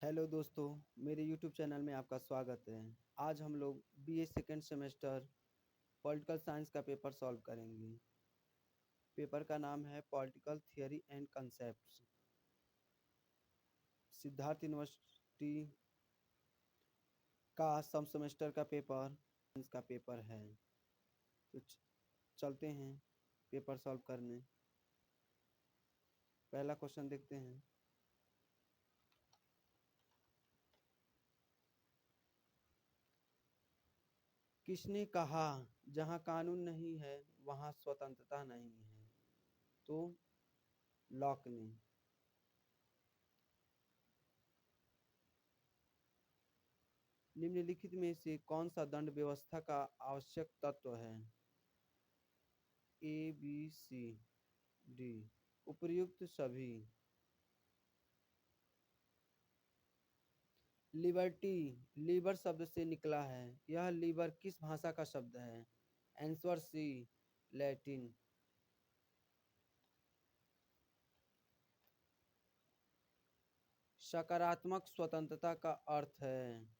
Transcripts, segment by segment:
Hello दोस्तों, मेरे YouTube channel में आपका स्वागत है। आज हम लोग BA second semester political science का पेपर सॉल्व करेंगे। पेपर का नाम है political theory and concepts. Siddharth university का सब सेमेस्टर का पेपर साइंस का पेपर है। तो चलते हैं पेपर सॉल्व करने। पहला क्वेश्चन देखते हैं। किसने कहा जहां कानून नहीं है वहां स्वतंत्रता नहीं है? तो लॉक ने। निम्नलिखित में से कौन सा दंड व्यवस्था का आवश्यक तत्व है? ए, बी, सी, डी। उपर्युक्त सभी। लिबर्टी लीबर शब्द से निकला है। यह लीबर किस भाषा का शब्द है? Answer C, Latin. सकारात्मक स्वतंत्रता का अर्थ है?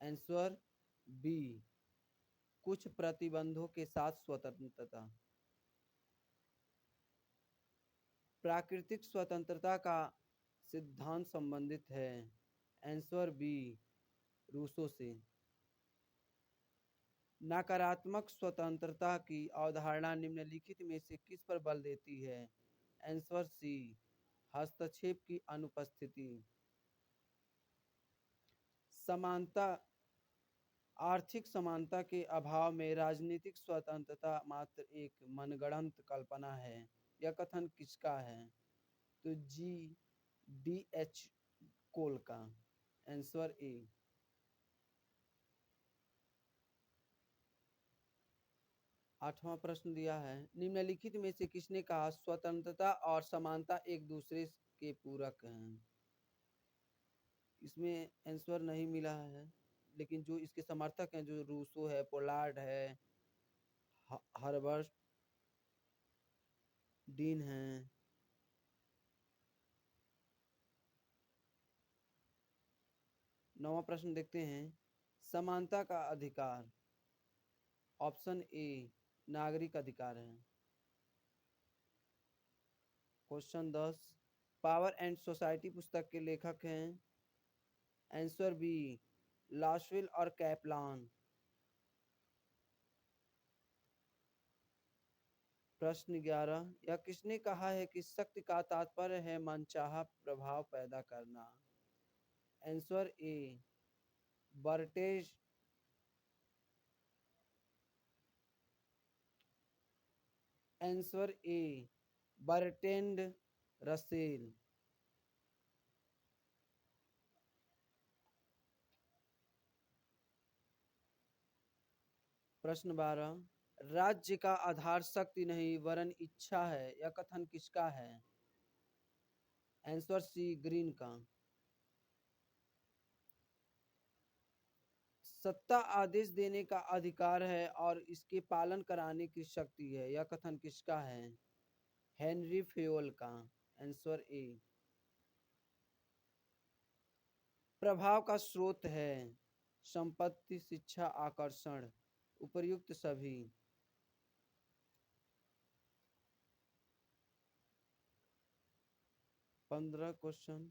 आंसर बी, कुछ प्रतिबंधों के साथ स्वतंत्रता। प्राकृतिक स्वतंत्रता का सिद्धांत संबंधित है? आंसर बी, रूसो से। नकारात्मक स्वतंत्रता की अवधारणा निम्नलिखित में से किस पर बल देती है? आंसर सी, हस्तक्षेप की अनुपस्थिति। समानता आर्थिक समानता के अभाव में राजनीतिक स्वतंत्रता मात्र एक मनगढ़ंत कल्पना है। यह कथन किसका है? तो जी, डी एच कोल का। आंसर ए। आठवां प्रश्न दिया है। निम्नलिखित में से किसने कहा स्वतंत्रता और समानता एक दूसरे के पूरक हैं? इसमें आंसर नहीं मिला है, लेकिन जो इसके समर्थक हैं, जो रूसो है, पोलार्ड है, हर्बर्ट डीन हैं। नौवां प्रश्न देखते हैं। समानता का अधिकार। ऑप्शन ए नागरिक अधिकार है। क्वेश्चन 10, पावर एंड सोसाइटी पुस्तक के लेखक हैं? आंसर बी, लाशविल और कैपलान। प्रश्न 11, यह किसने कहा है कि शक्ति का तात्पर्य है मनचाहा प्रभाव पैदा करना? Answer A, Bertrand answer A, Bertrand Russell. प्रश्न 12, राज्य का आधार शक्ति नहीं वरन इच्छा है। यह कथन किसका है? आंसर सी, ग्रीन का। सत्ता आदेश देने का अधिकार है और इसके पालन कराने की शक्ति है। यह कथन किसका है? हेनरी फेयोल का। आंसर ए। प्रभाव का स्रोत है? संपत्ति, शिक्षा, आकर्षण। उपर्युक्त सभी। 15 क्वेश्चन।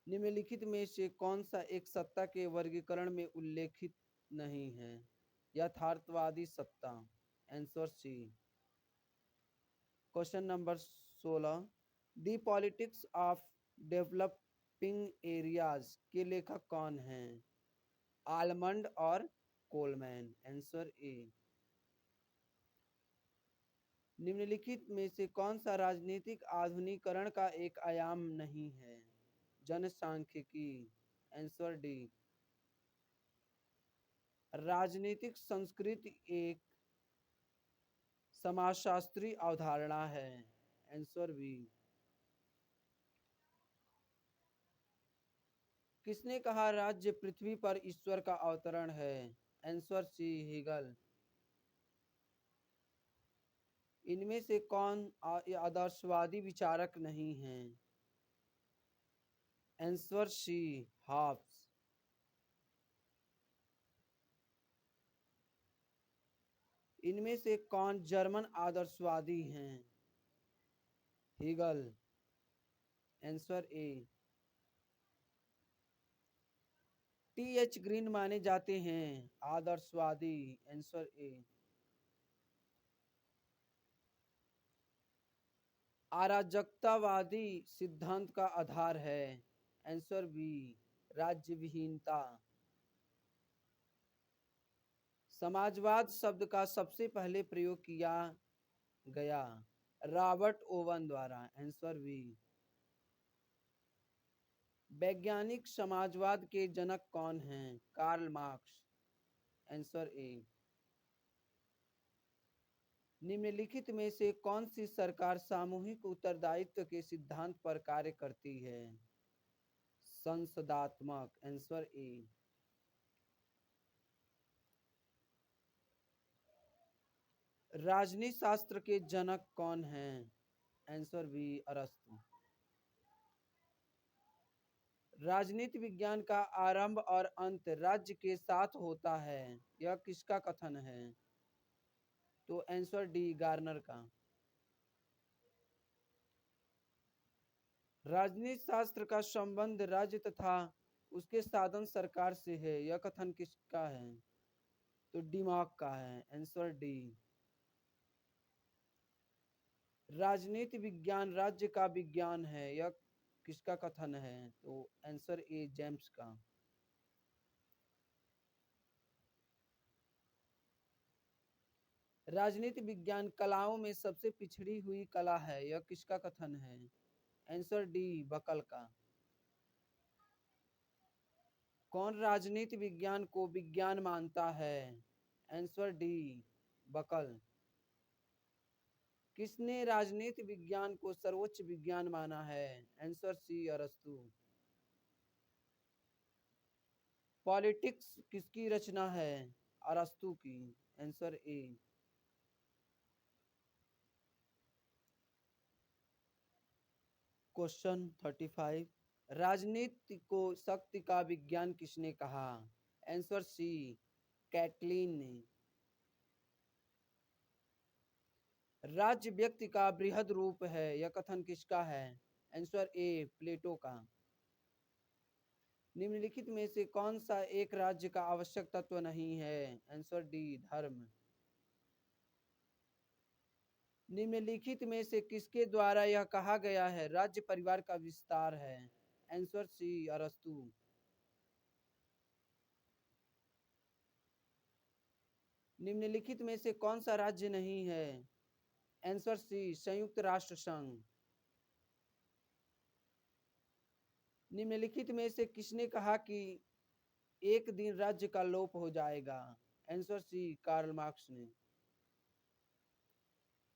निम्नलिखित में से कौन सा एक सत्ता के वर्गीकरण में उल्लेखित नहीं है? यथार्थवादी सत्ता। Answer C. Question number 16, the politics of developing areas के लेखक कौन हैं? आलमंड और कोलमैन। Answer A. निम्नलिखित में से कौन सा राजनीतिक आधुनिकीकरण का एक आयाम नहीं है? जनसांख्यिकी। Answer D. राजनीतिक संस्कृति एक समाजशास्त्री अवधारणा है। Answer B. किसने कहा राज्य पृथ्वी पर ईश्वर का अवतरण है? Answer C, Hegel. इनमें से कौन आदर्शवादी विचारक नहीं है? Answer C, Hobbes. इनमें से कौन जर्मन आदर्शवादी हैं? Hegel. Answer A. T H Green माने जाते हैं आदर्शवादी। Answer A. अराजकतावादी सिद्धांत का आधार है। आंसर बी, राज्य विहीनता। समाजवाद शब्द का सबसे पहले प्रयोग किया गया रॉबर्ट ओवन द्वारा। Answer B. वैज्ञानिक समाजवाद के जनक कौन हैं? Karl Marx. Answer A. निम्नलिखित में से कौन सी सरकार सामूहिक उत्तरदायित्व के सिद्धांत पर कार्य करती है? संसदात्मक। Answer A. राजनीति शास्त्र के जनक कौन हैं? आंसर बी, अरस्तु। राजनीति विज्ञान का आरंभ और अंत राज्य के साथ होता है, यह किसका कथन है? तो आंसर डी, गार्नर का। राजनीति शास्त्र का संबंध राज्य तथा उसके साधन सरकार से है, यह कथन किसका है? तो डिमाक का है। Answer D. राजनीति विज्ञान राज्य का विज्ञान है, यह किसका कथन है? तो आंसर ए, जेम्स का। राजनीति विज्ञान कलाओं में सबसे पिछड़ी हुई कला है, यह किसका कथन है? आंसर डी, बकल का। कौन राजनीति विज्ञान को विज्ञान मानता है? Answer D, Buckle. किसने राजनीति विज्ञान को सर्वोच्च विज्ञान माना है? आंसर सी, अरस्तु। पॉलिटिक्स किसकी रचना है? अरस्तु की। Answer A. क्वेश्चन 35। राजनीति को शक्ति का विज्ञान किसने कहा? आंसर सी, कैटलीन ने। राज्य व्यक्ति का बृहद रूप है, यह कथन किसका है? आंसर ए, प्लेटो का। निम्नलिखित में से कौन सा एक राज्य का आवश्यक तत्व नहीं है? आंसर डी, धर्म। निम्नलिखित में से किसके द्वारा यह कहा गया है राज्य परिवार का विस्तार है? आंसर सी, अरस्तु। निम्नलिखित में से कौन सा राज्य नहीं है? आंसर सी, संयुक्त राष्ट्र संघ। निम्नलिखित में से किसने कहा कि एक दिन राज्य का लोप हो जाएगा? आंसर सी, कार्ल मार्क्स ने।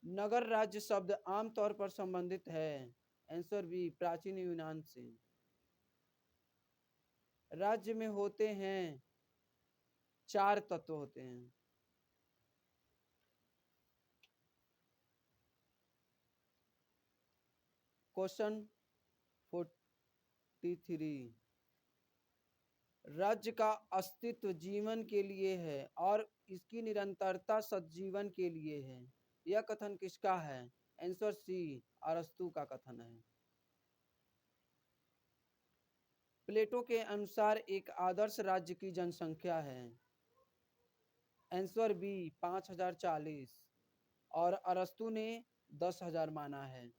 नगर राज्य शब्द आमतौर पर संबंधित है? आंसर बी, प्राचीन यूनान से। राज्य में होते हैं 4 तत्व होते हैं। क्वेश्चन 43। राज्य का अस्तित्व जीवन के लिए है और इसकी निरंतरता सज्जीवन के लिए है, यह कथन किसका है? आंसर सी, अरस्तु का कथन है। प्लेटो के अनुसार एक आदर्श राज्य की जनसंख्या है। आंसर बी, 5040 और अरस्तु ने 10,000 माना है।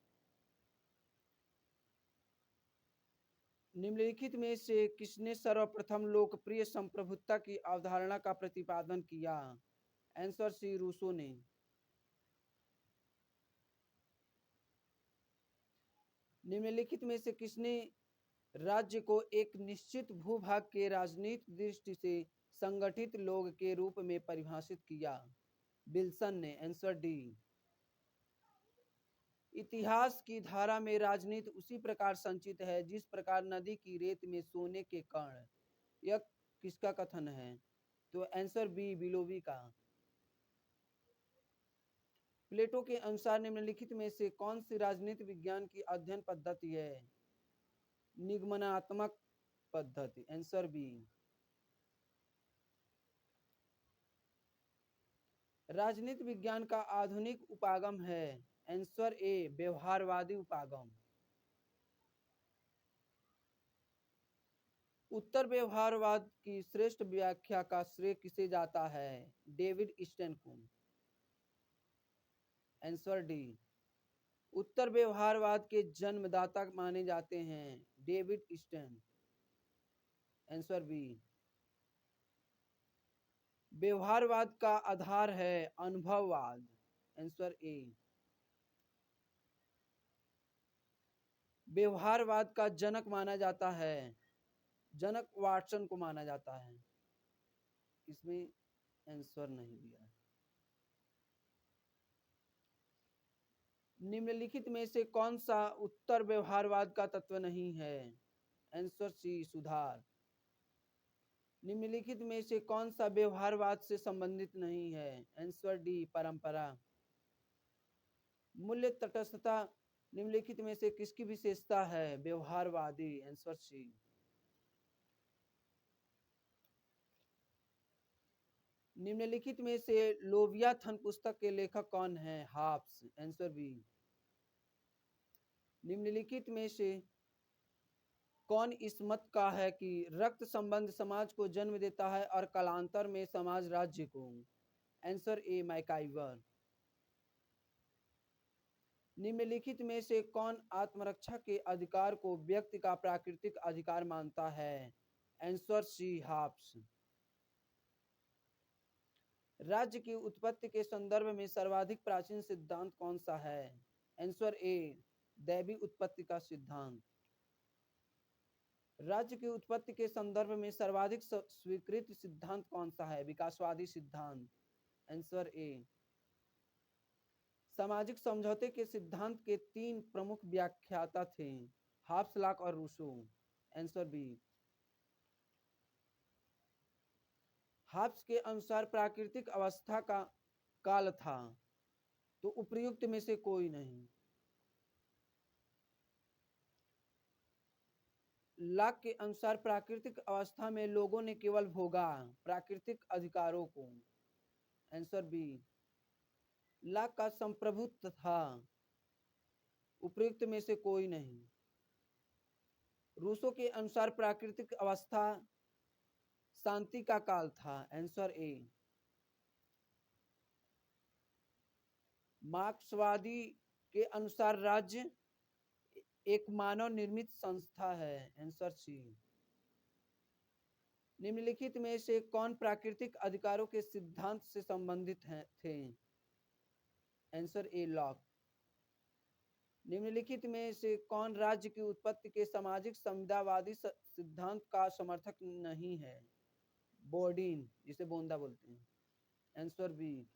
निम्नलिखित में से किसने सर्वप्रथम लोकप्रिय संप्रभुता की अवधारणा का प्रतिपादन किया? आंसर सी, रूसो ने। निम्नलिखित में से किसने राज्य को एक निश्चित भूभाग के राजनीतिक दृष्टि से संगठित लोग के रूप में परिभाषित किया? विल्सन ने। Answer D. इतिहास की धारा में राजनीति उसी प्रकार संचित है जिस प्रकार नदी की रेत में सोने के कण, यह किसका कथन है? तो आंसर बी, बिलोवी का। प्लेटो के अनुसार निम्नलिखित में से कौन सी राजनीति विज्ञान की अध्ययन पद्धति है? निगमनात्मक पद्धति। Answer B. राजनीति विज्ञान का आधुनिक उपागम है। आंसर ए व्यवहारवादी उपागम। उत्तर व्यवहारवाद की श्रेष्ठ व्याख्या का श्रेय किसे जाता है? डेविड ईस्टन को। Answer D. उत्तर व्यवहारवाद के जन्मदाता माने जाते हैं डेविड ईस्टन। Answer B. व्यवहारवाद का आधार है अनुभववाद। Answer A. व्यवहारवाद का जनक माना जाता है, जनक वाटसन को माना जाता है। इसमें आंसर नहीं दिया। निम्नलिखित में से कौन सा उत्तर व्यवहारवाद का तत्व नहीं है? आंसर सी सुधार। निम्नलिखित में से कौन सा व्यवहारवाद से संबंधित नहीं है? आंसर डी परंपरा। मूल्य तटस्थता निम्नलिखित में से किसकी विशेषता है? व्यवहारवादी। Answer C. निम्नलिखित में से लोवियाथन पुस्तक के लेखक कौन है? हाब्स। Answer B. निम्नलिखित में से कौन इस मत का है कि रक्त संबंध समाज को जन्म देता है और कालांतर में समाज राज्य को? Answer A MacIver. निम्नलिखित में से कौन आत्मरक्षा के अधिकार को व्यक्ति का प्राकृतिक अधिकार मानता है? Answer C Hobbes. राज्य की उत्पत्ति के संदर्भ में सर्वाधिक प्राचीन सिद्धांत कौन सा है? आंसर ए दैवी उत्पत्ति का सिद्धांत। राज्य की उत्पत्ति के संदर्भ में सर्वाधिक स्वीकृत सिद्धांत कौन सा है? विकासवादी सिद्धांत। Answer A. सामाजिक समझौते के सिद्धांत के 3 प्रमुख व्याख्याता थे, हाब्स, लॉक और रूसो। Answer B. हाब्स के अनुसार प्राकृतिक अवस्था का काल था, तो उपर्युक्त में से कोई नहीं। लॉक के अनुसार प्राकृतिक अवस्था में लोगों ने केवल भोगा प्राकृतिक अधिकारों को। Answer B. लॉक का संप्रभुत्व था, उपर्युक्त में से कोई नहीं। रूसो के अनुसार प्राकृतिक अवस्था शांति का काल था। Answer A. मार्क्सवादी के अनुसार राज्य एक मानव निर्मित संस्था है। Answer C. निम्नलिखित में से कौन प्राकृतिक अधिकारों के सिद्धांत से संबंधित थे? Answer A lock. निम्नलिखित में से कौन राज्य की उत्पत्ति के सामाजिक संविदावादी सिद्धांत का समर्थक नहीं है? बोर्डिन, जिसे बोंदा बोलते हैं। Answer B.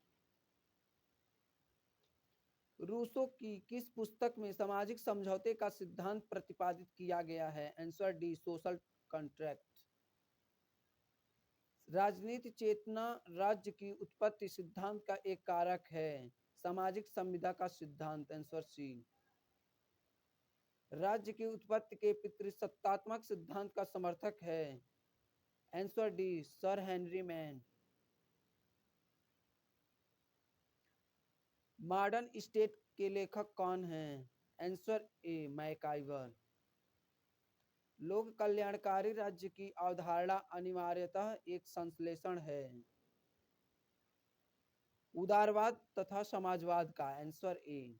रूसो की किस पुस्तक में सामाजिक समझौते का सिद्धांत प्रतिपादित किया गया है? Answer D social contract. राजनीति चेतना राज्य की उत्पत्ति सिद्धांत का एक कारक है, सामाजिक संविदा का सिद्धांत। Answer C. राज्य की उत्पत्ति के पितृसत्तात्मक सिद्धांत का समर्थक है। Answer D sir Henry Maine. Modern state के लेखक कौन हैं? Answer A MacIver. लोक कल्याणकारी राज्य की अवधारणा अनिवार्यतः एक संश्लेषण है उदारवाद तथा समाजवाद का। आंसर ए।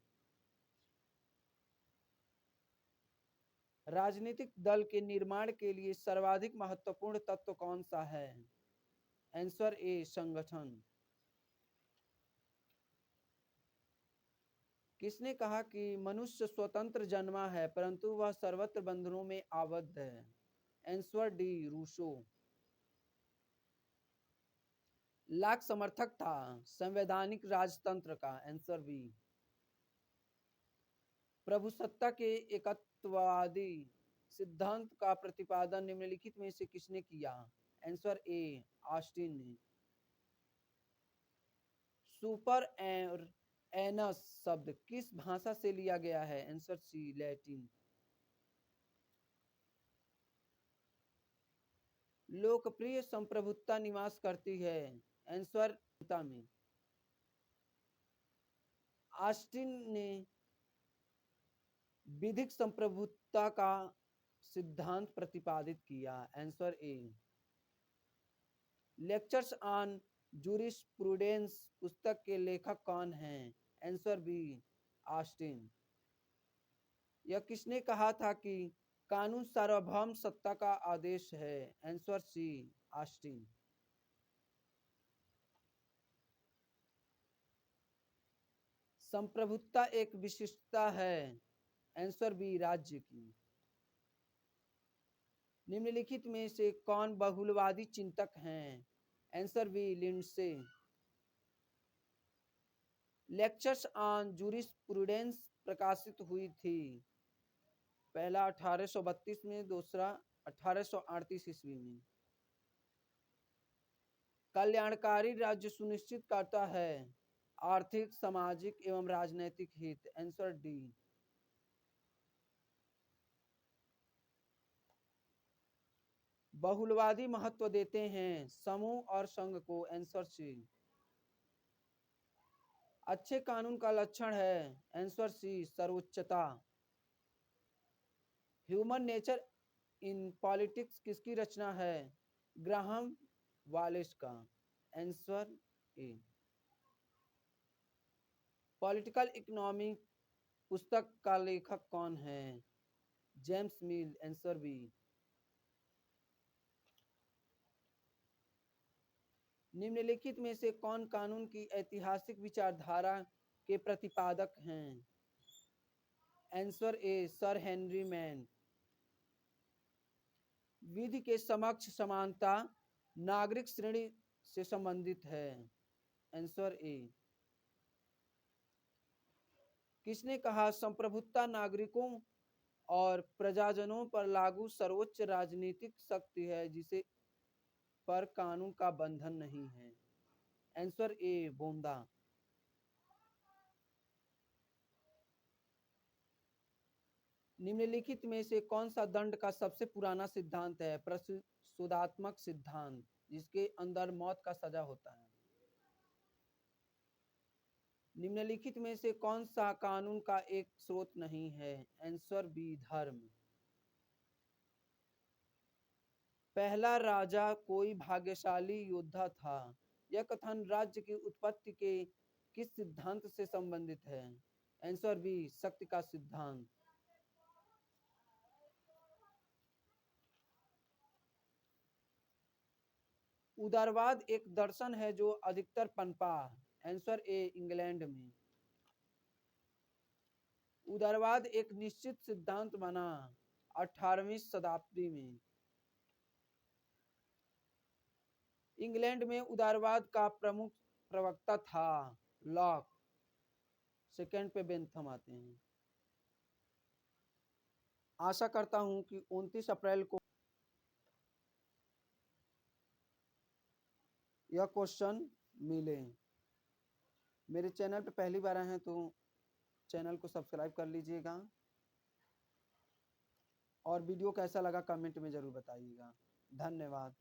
राजनीतिक दल के निर्माण के लिए सर्वाधिक महत्वपूर्ण तत्व कौन सा है? आंसर ए संगठन। किसने कहा कि मनुष्य स्वतंत्र जन्मा है परंतु वह सर्वत्र बंधनों में आबद्ध है? Answer D Rousseau. लॉक समर्थक था संवैधानिक राजतंत्र का। Answer B. प्रभुसत्ता के एकत्ववादी सिद्धांत का प्रतिपादन निम्नलिखित में से किसने किया? आंसर ए ऑस्टिन ने। सुपर एनस शब्द किस भाषा से लिया गया है? Answer C Latin. लोकप्रिय संप्रभुता निवास करती है? आंसर में। ऑस्टिन ने विधिक संप्रभुता का सिद्धांत प्रतिपादित किया? Answer A. Lectures on jurisprudence पुस्तक के लेखक कौन हैं? Answer B, Austin. यह किसने कहा था कि कानून सार्वभौम सत्ता का आदेश है? Answer C, Austin. संप्रभुता एक विशिष्टता है? आंसर बी, राज्य की। निम्नलिखित में से कौन बहुलवादी चिंतक हैं? Answer B, Lindsay. Lectures on jurisprudence प्रकाशित हुई थी? पहला 1832 में, दूसरा 1838 ईस्वी में। कल्याणकारी राज्य सुनिश्चित करता है आर्थिक, सामाजिक एवं राजनैतिक हित? Answer D. बहुलवादी महत्व देते हैं समूह और संघ को? Answer C. अच्छे कानून का लक्षण है? आंसर सी, सर्वोच्चता। ह्यूमन नेचर इन पॉलिटिक्स किसकी रचना है? ग्राहम वालेस का? Answer A. पॉलिटिकल इकोनॉमी पुस्तक का लेखक कौन है? James Mill? Answer B. निम्नलिखित में से कौन कानून की ऐतिहासिक विचारधारा के प्रतिपादक हैं? Answer A, sir Henry Maine. विधि के समक्ष समानता नागरिक श्रेणी से संबंधित है? Answer A. किसने कहा संप्रभुता नागरिकों और प्रजाजनों पर लागू सर्वोच्च राजनीतिक शक्ति है जिसे पर कानून का बंधन नहीं है? आंसर ए, बोंदा। निम्नलिखित में से कौन सा दंड का सबसे पुराना सिद्धांत है? प्रतिशोधात्मक सिद्धांत, जिसके अंदर मौत का सजा होता है। निम्नलिखित में से कौन सा कानून का एक स्रोत नहीं है? आंसर बी, धर्म। पहला राजा कोई भाग्यशाली योद्धा था। यह कथन राज्य की उत्पत्ति के किस सिद्धांत से संबंधित है? आंसर बी, शक्ति का सिद्धांत। उदारवाद एक दर्शन है जो अधिकतर पनपा? आंसर ए, इंग्लैंड में। उदारवाद एक निश्चित सिद्धांत बना 18वीं शताब्दी में। इंग्लैंड में उदारवाद का प्रमुख प्रवक्ता था लॉक। सेकंड पे बेंथम आते हैं। आशा करता हूं कि 29 अप्रैल को यह क्वेश्चन मिले। मेरे चैनल पे पहली बार आए हैं तो चैनल को सब्सक्राइब कर लीजिएगा और वीडियो कैसा लगा कमेंट में ज़रूर बताइएगा। धन्यवाद।